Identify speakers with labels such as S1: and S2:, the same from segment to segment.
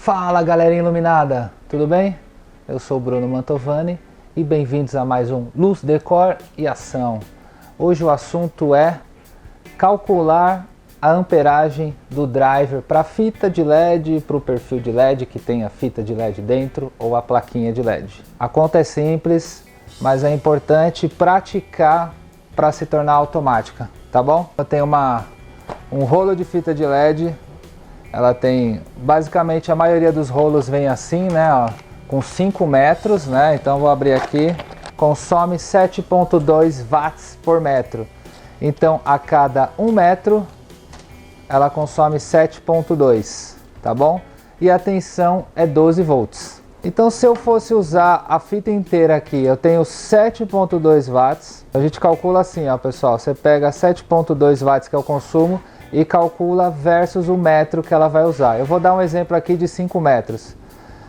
S1: Fala galerinha iluminada, tudo bem? Eu sou o Bruno Mantovani e bem-vindos a mais um Luz, Decor e Ação. Hoje o assunto é calcular a amperagem do driver para fita de LED, para o perfil de LED que tem a fita de LED dentro ou a plaquinha de LED. A conta é simples, mas é importante praticar para se tornar automática, tá bom? Eu tenho um rolo de fita de LED. Ela tem, basicamente a maioria dos rolos vem assim, né, ó, com 5 metros, né, então vou abrir aqui, consome 7,2 watts por metro. Então a cada 1 metro ela consome 7,2, tá bom? E a tensão é 12 volts. Então se eu fosse usar a fita inteira aqui, eu tenho 7,2 watts, a gente calcula assim, ó pessoal, você pega 7,2 watts que é o consumo, e calcula versus o metro que ela vai usar. Eu vou dar um exemplo aqui de 5 metros.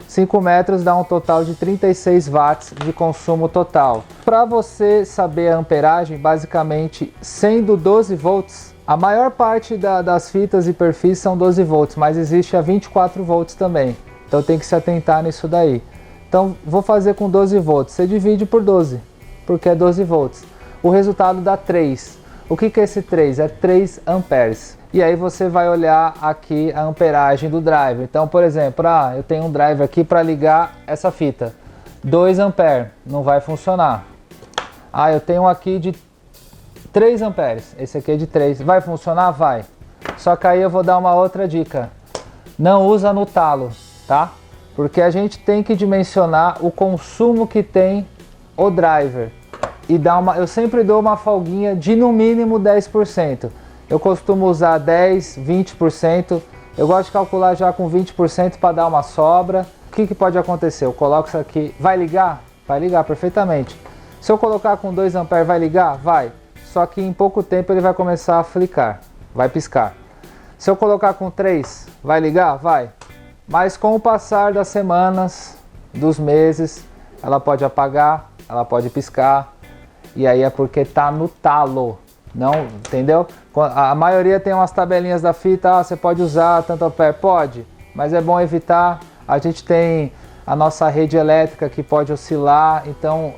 S1: 5 metros dá um total de 36 watts de consumo total. Para você saber a amperagem, basicamente, sendo 12 volts, a maior parte das fitas e perfis são 12 volts, mas existe a 24 volts também. Então tem que se atentar nisso daí. Então vou fazer com 12 volts. Você divide por 12, porque é 12 volts. O resultado dá 3. O que é esse 3? É 3 amperes. E aí você vai olhar aqui a amperagem do driver. Então, por exemplo, eu tenho um driver aqui para ligar essa fita. 2 amperes, não vai funcionar. Eu tenho aqui de 3 amperes. Esse aqui é de 3. Vai funcionar? Vai. Só que aí eu vou dar uma outra dica. Não usa no talo, tá? Porque a gente tem que dimensionar o consumo que tem o driver. E eu sempre dou uma folguinha de no mínimo 10%. Eu costumo usar 10, 20%. Eu gosto de calcular já com 20% para dar uma sobra. O que pode acontecer? Eu coloco isso aqui. Vai ligar? Vai ligar perfeitamente. Se eu colocar com 2 amperes, vai ligar? Vai. Só que em pouco tempo ele vai começar a flicar. Vai piscar. Se eu colocar com 3, vai ligar? Vai. Mas com o passar das semanas, dos meses, ela pode apagar, ela pode piscar. E aí é porque tá no talo, não, entendeu? A maioria tem umas tabelinhas da fita, você pode usar tanto ampere, pode, mas é bom evitar. A gente tem a nossa rede elétrica que pode oscilar, então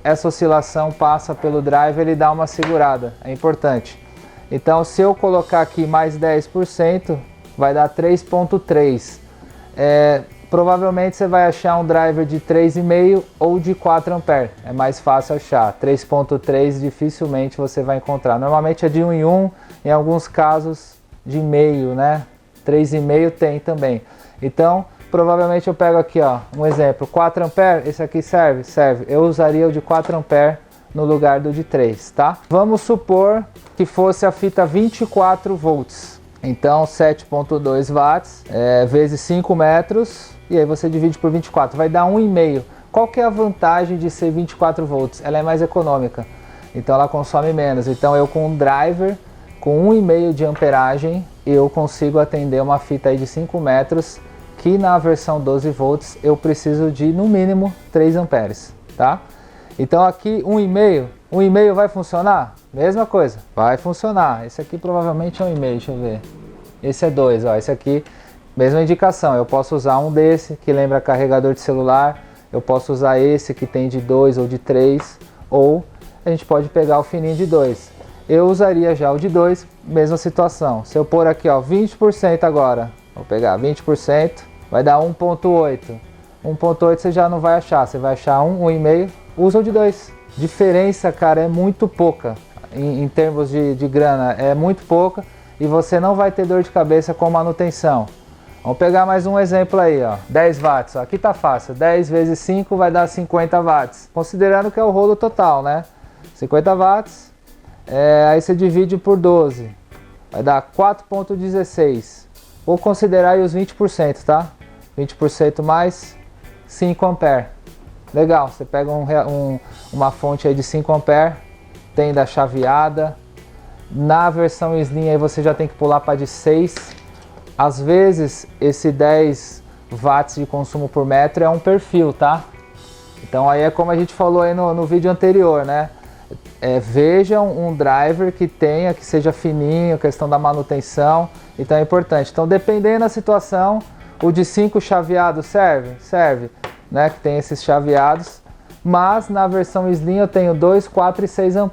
S1: essa oscilação passa pelo driver, ele dá uma segurada, é importante. Então se eu colocar aqui mais 10%, vai dar 3,3. Provavelmente você vai achar um driver de 3,5 ou de 4 amperes. É mais fácil achar. 3,3 dificilmente você vai encontrar. Normalmente é de 1 em 1, em alguns casos de meio, né? 3,5 tem também. Então, provavelmente eu pego aqui, ó, um exemplo, 4 amperes, esse aqui serve? Serve. Eu usaria o de 4 amperes no lugar do de 3, tá? Vamos supor que fosse a fita 24 volts. Então 7,2 watts vezes 5 metros, e aí você divide por 24, vai dar 1,5. Qual que é a vantagem de ser 24 volts? Ela é mais econômica, então ela consome menos. Então eu com um driver com 1,5 de amperagem, eu consigo atender uma fita aí de 5 metros, que na versão 12 volts eu preciso de no mínimo 3 amperes, tá? Então aqui 1,5 vai funcionar? Mesma coisa, vai funcionar. Esse aqui provavelmente é 1,5, deixa eu ver. Esse é 2, ó, esse aqui, mesma indicação. Eu posso usar um desse, que lembra carregador de celular. Eu posso usar esse que tem de 2 ou de 3. Ou a gente pode pegar o fininho de 2. Eu usaria já o de 2, mesma situação. Se eu pôr aqui, ó, 20% agora. Vou pegar 20%, vai dar 1,8. 1,8 você já não vai achar. Você vai achar 1,5. Usa o de 2. Diferença, cara, é muito pouca. Em termos de grana, é muito pouca. E você não vai ter dor de cabeça com manutenção. Vamos pegar mais um exemplo aí, ó. 10 watts. Ó. Aqui tá fácil. 10 vezes 5 vai dar 50 watts. Considerando que é o rolo total, né? 50 watts. Aí você divide por 12. Vai dar 4,16. Vou considerar aí os 20%, tá? 20% mais 5 amperes. Legal. Você pega uma fonte aí de 5 amperes. Tem da chaveada. Na versão Slim aí você já tem que pular para de 6. Às vezes esse 10 watts de consumo por metro é um perfil, tá? Então aí é como a gente falou aí no vídeo anterior, né? Veja um driver que seja fininho, questão da manutenção. Então é importante. Então dependendo da situação, O de 5 chaveado serve? Serve, né? Que tem esses chaveados. Mas na versão Slim eu tenho 2, 4 e 6 A.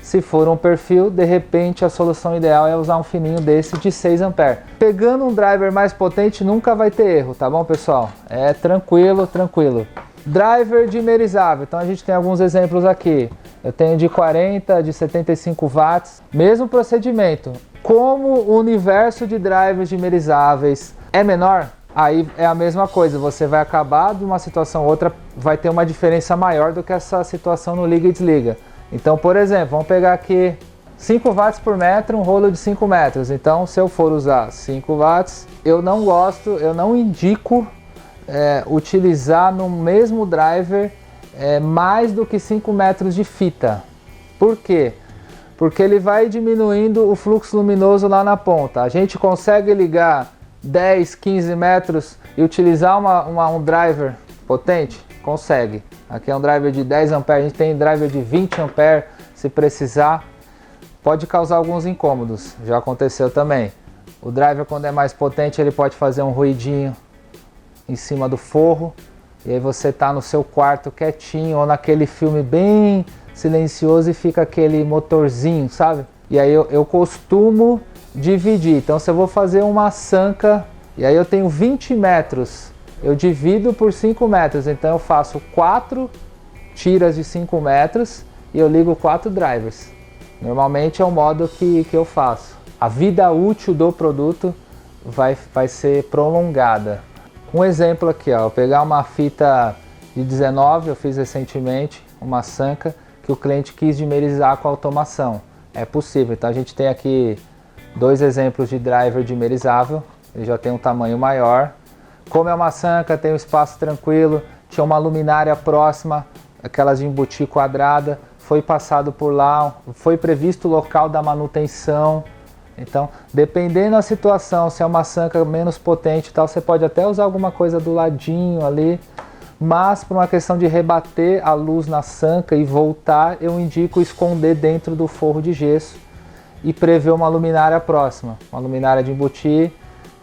S1: Se for um perfil, de repente a solução ideal é usar um fininho desse de 6 A. Pegando um driver mais potente nunca vai ter erro, tá bom, pessoal? É tranquilo, tranquilo. Driver dimerizável, então a gente tem alguns exemplos aqui. Eu tenho de 40, de 75 watts, mesmo procedimento. Como o universo de drivers dimerizáveis é menor, aí é a mesma coisa, você vai acabar de uma situação ou outra, vai ter uma diferença maior do que essa situação no liga e desliga. Então, por exemplo, vamos pegar aqui 5 watts por metro, um rolo de 5 metros. Então, se eu for usar 5 watts, eu não indico utilizar no mesmo driver mais do que 5 metros de fita. Por quê? Porque ele vai diminuindo o fluxo luminoso lá na ponta. A gente consegue ligar 10, 15 metros e utilizar um driver potente? Consegue. Aqui é um driver de 10 A, a gente tem driver de 20 A se precisar. Pode causar alguns incômodos, já aconteceu também. O driver, quando é mais potente, ele pode fazer um ruidinho em cima do forro, e aí você tá no seu quarto quietinho ou naquele filme bem silencioso e fica aquele motorzinho, sabe? E aí eu costumo dividir. Então, se eu vou fazer uma sanca e aí eu tenho 20 metros, eu divido por 5 metros, então eu faço 4 tiras de 5 metros e eu ligo 4 drivers. Normalmente é o modo que eu faço. A vida útil do produto vai ser prolongada. Um exemplo aqui, ó, eu pegar uma fita de 19, eu fiz recentemente uma sanca que o cliente quis dimerizar com automação. É possível, então a gente tem aqui 2 exemplos de driver dimerizável, ele já tem um tamanho maior. Como é uma sanca, tem um espaço tranquilo, tinha uma luminária próxima, aquelas de embutir quadrada, foi passado por lá, foi previsto o local da manutenção. Então, dependendo da situação, se é uma sanca menos potente e tal, você pode até usar alguma coisa do ladinho ali, mas por uma questão de rebater a luz na sanca e voltar, eu indico esconder dentro do forro de gesso e prever uma luminária próxima, uma luminária de embutir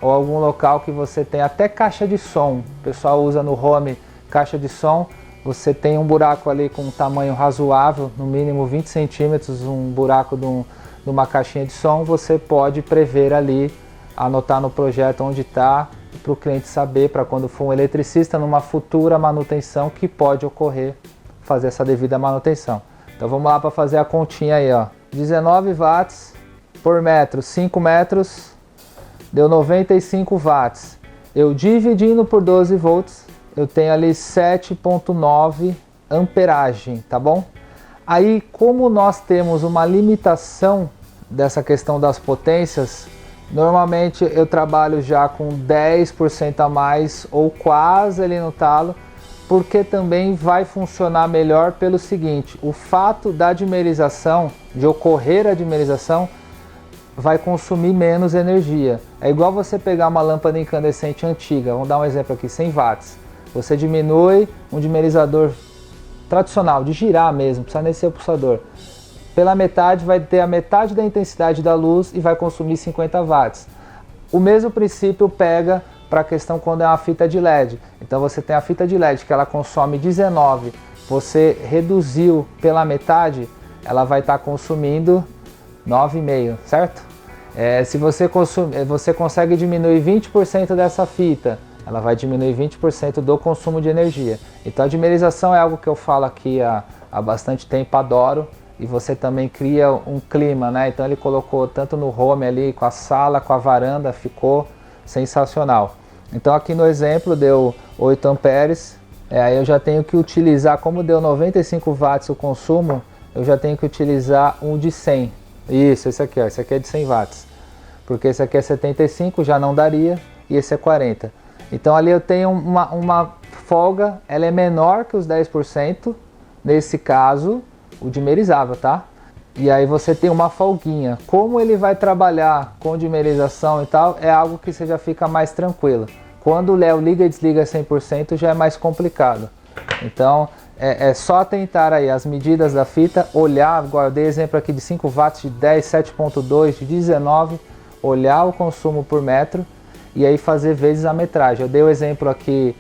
S1: ou algum local que você tem até caixa de som. O pessoal usa no home caixa de som, você tem um buraco ali com um tamanho razoável, no mínimo 20 centímetros, um buraco de uma caixinha de som, você pode prever ali, anotar no projeto onde está, para o cliente saber, para quando for um eletricista, numa futura manutenção que pode ocorrer, fazer essa devida manutenção. Então vamos lá para fazer a continha aí, ó. 19 watts por metro, 5 metros, deu 95 watts. Eu dividindo por 12 volts, eu tenho ali 7,9 amperagem, tá bom? Aí, como nós temos uma limitação dessa questão das potências, normalmente eu trabalho já com 10% a mais ou quase ali no talo, porque também vai funcionar melhor pelo seguinte: o fato da dimerização, de ocorrer a dimerização, vai consumir menos energia. É igual você pegar uma lâmpada incandescente antiga, vamos dar um exemplo aqui, 100 watts. Você diminui um dimerizador tradicional, de girar mesmo, precisa nem ser o pulsador. Pela metade, vai ter a metade da intensidade da luz e vai consumir 50 watts. O mesmo princípio pega para a questão quando é uma fita de LED. Então você tem a fita de LED que ela consome 19, você reduziu pela metade, ela vai estar consumindo 9,5, certo? Se você consegue diminuir 20% dessa fita, ela vai diminuir 20% do consumo de energia. Então a dimerização é algo que eu falo aqui há bastante tempo, adoro, e você também cria um clima, né? Então ele colocou tanto no home ali, com a sala, com a varanda, ficou sensacional. Então aqui no exemplo deu 8 amperes, aí eu já tenho que utilizar, como deu 95 watts o consumo, eu já tenho que utilizar um de 100. Isso, esse aqui, ó, esse aqui é de 100 watts, porque esse aqui é 75, já não daria, e esse é 40. Então ali eu tenho uma folga, ela é menor que os 10%, nesse caso, o dimerizável, tá? E aí você tem uma folguinha. Como ele vai trabalhar com dimerização e tal, é algo que você já fica mais tranquilo. Quando o Léo liga e desliga 100% já é mais complicado. Então é só tentar aí as medidas da fita, olhar, igual eu dei exemplo aqui de 5 watts, de 10, 7.2, de 19, olhar o consumo por metro e aí fazer vezes a metragem. Eu dei o exemplo aqui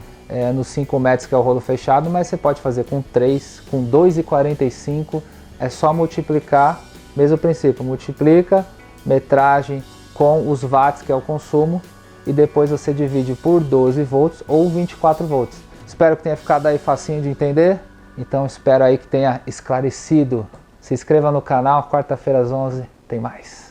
S1: nos 5 metros, que é o rolo fechado, mas você pode fazer com 3, com 2,45, é só multiplicar, mesmo princípio, multiplica metragem com os watts, que é o consumo, e depois você divide por 12 volts ou 24 volts. Espero que tenha ficado aí facinho de entender, então espero aí que tenha esclarecido. Se inscreva no canal, quarta-feira às 11 tem mais.